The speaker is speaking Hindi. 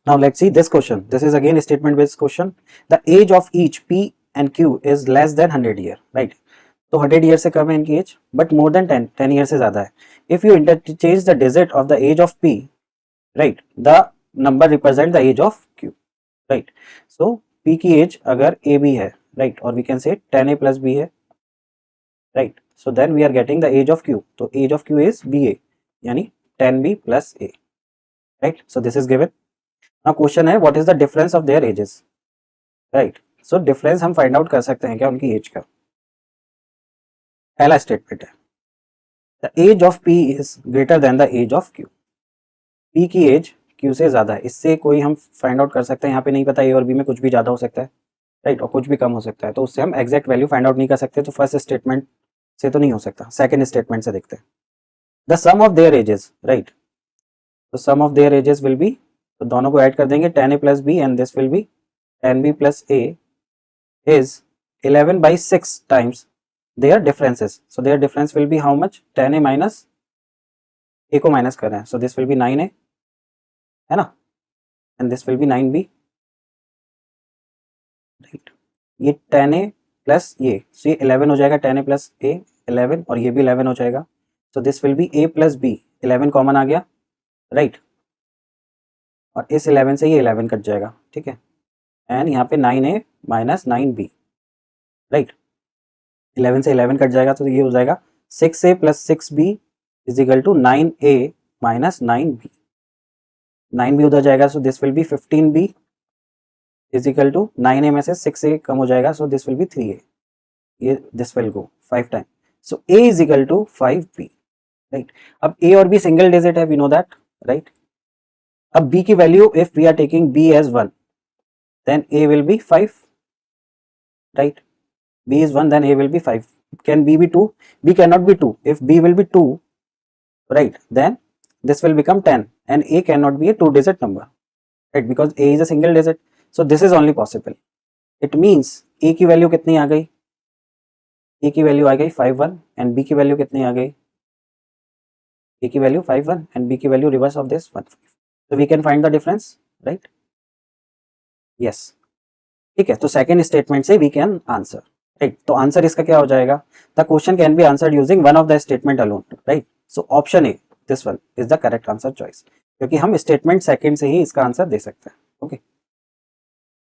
Now let's see this question. This is again a statement based question. The age of each P and Q is less than 100 year, right? तो 100 ईयर से कम है इनकी age, but more than 10 year से ज्यादा है. If you interchange the digit of the age of P, right, the number represent the age of Q, right. So P की एज अगर A B है, राइट, और we can say 10A plus B है, right. So then we are getting the age of Q. तो age of Q is BA, यानी 10B plus A, right. So this is given. Now question है what is the difference of their ages, right. So difference हम फाइंड आउट कर सकते हैं क्या उनकी एज का. पहला स्टेटमेंट है the age of P is greater than the age of Q. P की एज Q से ज्यादा है. इससे कोई हम फाइंड आउट कर सकते हैं. यहाँ पे नहीं पता A और B में कुछ भी ज्यादा हो सकता है, राइट, और कुछ भी कम हो सकता है. तो उससे हम एग्जैक्ट वैल्यू फाइंड आउट नहीं कर सकते. तो फर्स्ट स्टेटमेंट से तो नहीं हो सकता. सेकंड स्टेटमेंट से देखते हैं. The sum of their ages, right. तो sum of their ages will be, तो दोनों को ऐड कर देंगे 10A plus B and this will be 10B plus A is 11/6 times their differences. So their difference will be how much? 10A minus A को माइनस कर रहे हैं. So this will be 9A, है ना, and this will be 9B, right. ये 10A प्लस ये, so ये 11 हो जाएगा. 10A प्लस A 11 और ये भी 11 हो जाएगा. So this will be A plus B. 11 common आ गया, राइट, और इस 11 से ये 11 कट जाएगा, ठीक है. एंड यहाँ पे 9A माइनस 9B, राइट. 11 से 11 कट जाएगा तो ये हो जाएगा 6A plus 6B is equal to 9A minus 9B. 9B उधर जाएगा, so this will be 15B is equal to 9A में से 6A कम हो जाएगा, so this will be 3A. ये this will go 5 time. So A is equal to 5B, right. अब A और B सिंगल डिजिट है, वी नो दैट, राइट. अब B की value if we are taking B as 1 then A will be 5, right. B is 1 then A will be 5. Can B be 2? B cannot be 2. If B will be 2, right, then this will become 10 and A cannot be a 2-digit number, right, because A is a single digit. So this is only possible. It means A की वैल्यू कितनी आ गई? A की वैल्यू आ गई 5 1 and B की वैल्यू कितनी आ गई? A की वैल्यू 5 1 and B की value reverse of this 1 5. So we can find the difference, right? Yes. ठीक है, तो सेकेंड स्टेटमेंट से वी कैन आंसर, राइट. तो आंसर इसका क्या हो जाएगा? The question can be answered using one of the statement alone, right. So option A, this one is the correct answer choice, क्योंकि हम स्टेटमेंट सेकंड से ही इसका आंसर दे सकते हैं. ओके.